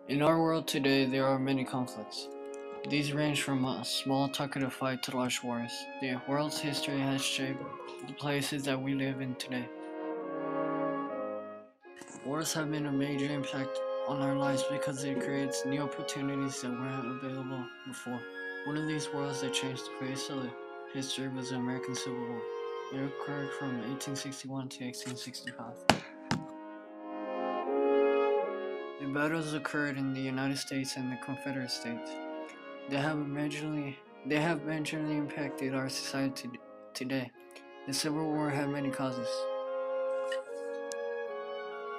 In our world today, there are many conflicts. These range from a small talkative fight to large wars. The world's history has shaped the places that we live in today. Wars have been a major impact on our lives because it creates new opportunities that weren't available before. One of these wars that changed the face of history was the American Civil War. It occurred from 1861 to 1865. The battles occurred in the United States and the Confederate States. They have majorly impacted our society today. The Civil War had many causes.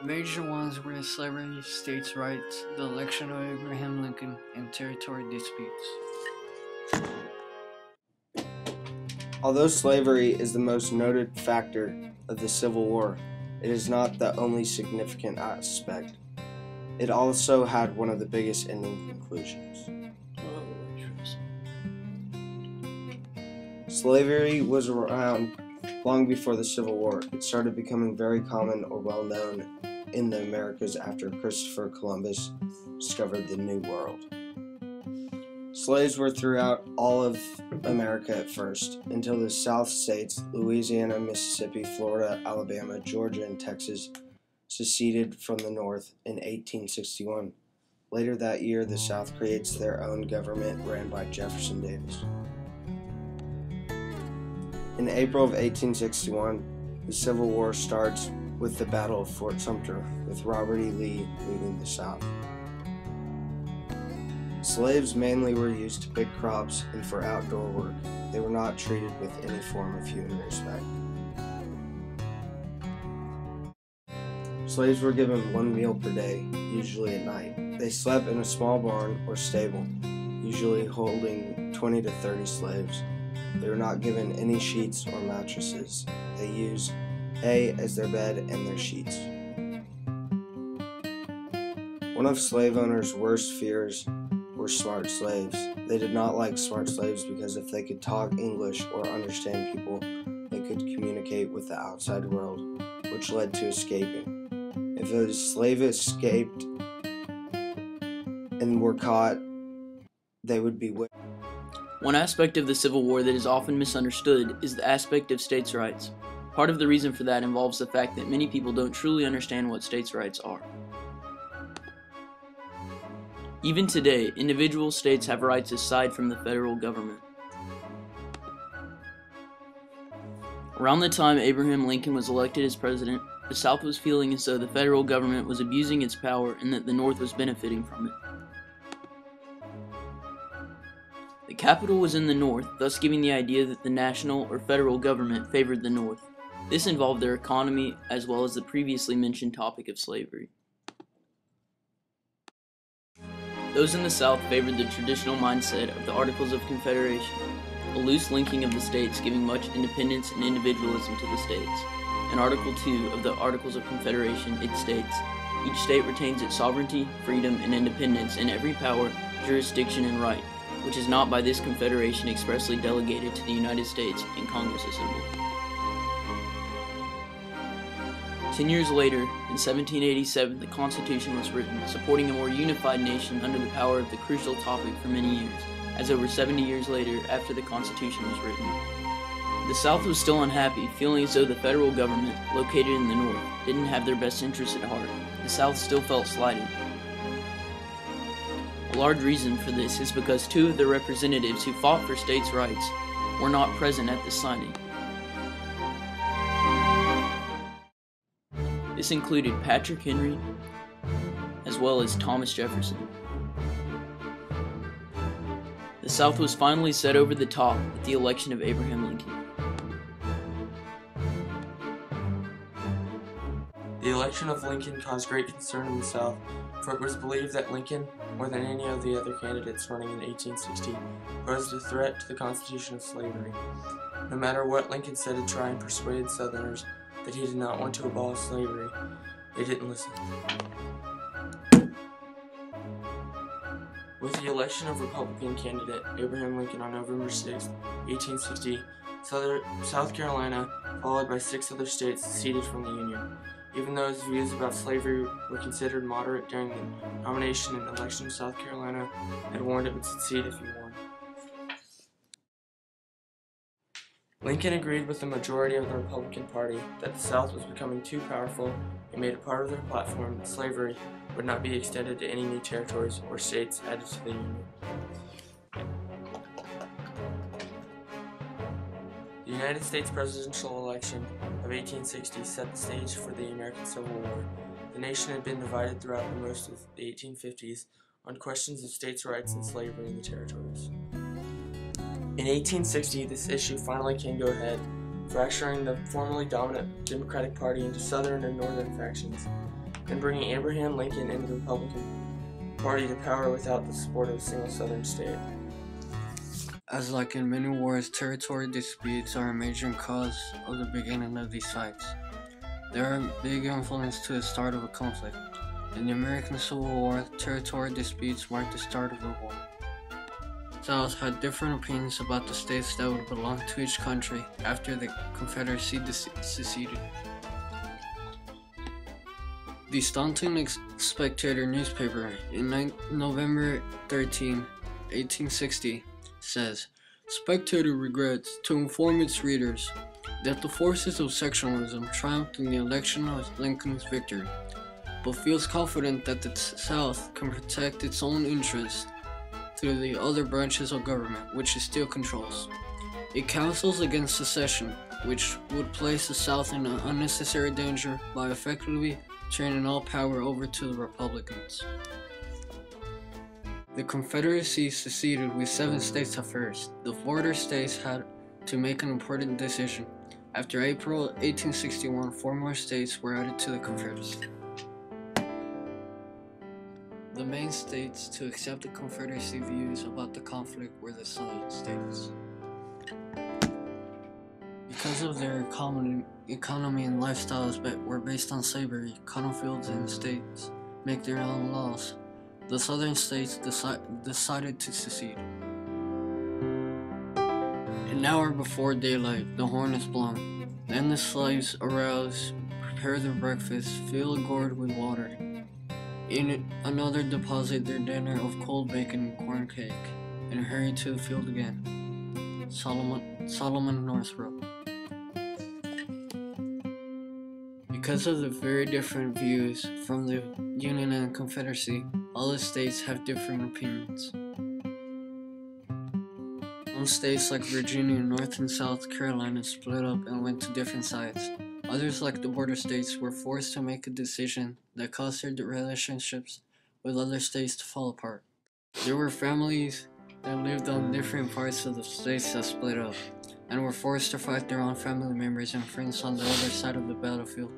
Major ones were slavery, states' rights, the election of Abraham Lincoln, and territory disputes. Although slavery is the most noted factor of the Civil War, it is not the only significant aspect. It also had one of the biggest ending conclusions. Slavery was around long before the Civil War. It started becoming very common or well known in the Americas after Christopher Columbus discovered the New World. Slaves were throughout all of America at first, until the South states, Louisiana, Mississippi, Florida, Alabama, Georgia, and Texas, seceded from the North in 1861. Later that year, the South creates their own government ran by Jefferson Davis. In April of 1861, the Civil War starts with the Battle of Fort Sumter, with Robert E. Lee leading the South. Slaves mainly were used to pick crops and for outdoor work. They were not treated with any form of human respect. Slaves were given one meal per day, usually at night. They slept in a small barn or stable, usually holding 20 to 30 slaves. They were not given any sheets or mattresses. They used hay as their bed and their sheets. One of slave owners' worst fears were smart slaves. They did not like smart slaves because if they could talk English or understand people, they could communicate with the outside world, which led to escaping. If a slave escaped and were caught, they would be whipped. One aspect of the Civil War that is often misunderstood is the aspect of states' rights. Part of the reason for that involves the fact that many people don't truly understand what states' rights are. Even today, individual states have rights aside from the federal government. Around the time Abraham Lincoln was elected as president, the South was feeling as though the federal government was abusing its power and that the North was benefiting from it. The capital was in the North, thus giving the idea that the national or federal government favored the North. This involved their economy as well as the previously mentioned topic of slavery. Those in the South favored the traditional mindset of the Articles of Confederation, a loose linking of the states giving much independence and individualism to the states. In Article 2 of the Articles of Confederation, it states, "Each state retains its sovereignty, freedom, and independence in every power, jurisdiction, and right, which is not by this Confederation expressly delegated to the United States and Congress assembled." 10 years later, in 1787, the Constitution was written, supporting a more unified nation under the power of the crucial topic for many years, as over 70 years later, after the Constitution was written. The South was still unhappy, feeling as though the federal government, located in the North, didn't have their best interests at heart. The South still felt slighted. A large reason for this is because two of the representatives who fought for states' rights were not present at the signing. This included Patrick Henry, as well as Thomas Jefferson. The South was finally set over the top with the election of Abraham Lincoln. The election of Lincoln caused great concern in the South, for it was believed that Lincoln, more than any of the other candidates running in 1860, posed a threat to the constitution of slavery. No matter what Lincoln said to try and persuade Southerners that he did not want to abolish slavery, they didn't listen. With the election of Republican candidate Abraham Lincoln on November 6, 1860, South Carolina, followed by 6 other states, seceded from the Union. even though his views about slavery were considered moderate during the nomination and election of South Carolina, had warned it would succeed if he won. Lincoln agreed with the majority of the Republican Party that the South was becoming too powerful and made it part of their platform that slavery would not be extended to any new territories or states added to the Union. The United States presidential election of 1860 set the stage for the American Civil War. The nation had been divided throughout most of the 1850s on questions of states' rights and slavery in the territories. In 1860, this issue finally came to a head, fracturing the formerly dominant Democratic Party into Southern and Northern factions, and bringing Abraham Lincoln and the Republican Party to power without the support of a single Southern state. As like in many wars, territory disputes are a major cause of the beginning of these fights. They are a big influence to the start of a conflict. In the American Civil War, territory disputes marked the start of the war. The South had different opinions about the states that would belong to each country after the Confederacy seceded. The Staunton Spectator newspaper in November 13, 1860 says, "Spectator regrets to inform its readers that the forces of sectionalism triumphed in the election of Lincoln's victory, but feels confident that the South can protect its own interests through the other branches of government which it still controls. It counsels against secession, which would place the South in unnecessary danger by effectively turning all power over to the Republicans." The Confederacy seceded with 7 states at first. The border states had to make an important decision. After April 1861, 4 more states were added to the Confederacy. The main states to accept the Confederacy views about the conflict were the Southern states. Because of their economy and lifestyles that were based on slavery, cotton fields and states make their own laws. The Southern states decided to secede. An hour before daylight, the horn is blown. Then the slaves arouse, prepare their breakfast, fill a gourd with water. In another deposit their dinner of cold bacon and corn cake, and hurry to the field again. Solomon Northrop. Because of the very different views from the Union and Confederacy, all the states have different opinions. Some states like Virginia, North and South Carolina split up and went to different sides. Others, like the border states, were forced to make a decision that caused their relationships with other states to fall apart. There were families that lived on different parts of the states that split up, and were forced to fight their own family members and friends on the other side of the battlefield.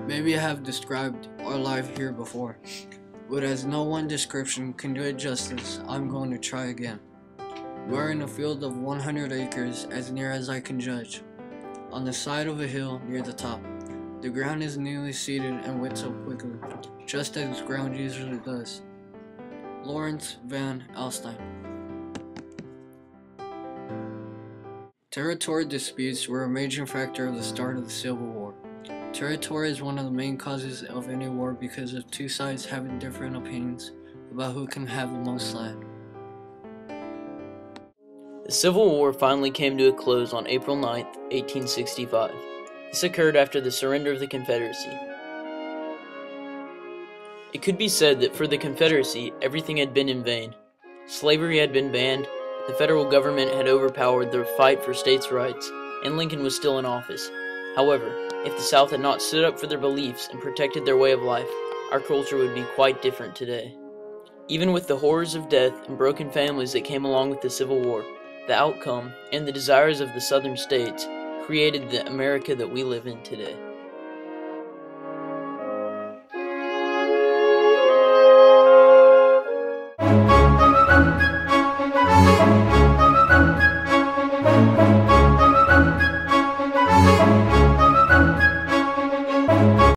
Maybe I have described our life here before, but as no one description can do it justice, I'm going to try again. We are in a field of 100 acres as near as I can judge, on the side of a hill near the top. The ground is newly seeded and wets up quickly, just as ground usually does. Lawrence Van Alstyne. Territory disputes were a major factor of the start of the Civil War. Territory is one of the main causes of any war because of 2 sides having different opinions about who can have the most land. The Civil War finally came to a close on April 9, 1865. This occurred after the surrender of the Confederacy. It could be said that for the Confederacy, everything had been in vain. Slavery had been banned, the federal government had overpowered the fight for states' rights, and Lincoln was still in office. However, if the South had not stood up for their beliefs and protected their way of life, our culture would be quite different today. Even with the horrors of death and broken families that came along with the Civil War, the outcome and the desires of the Southern states created the America that we live in today.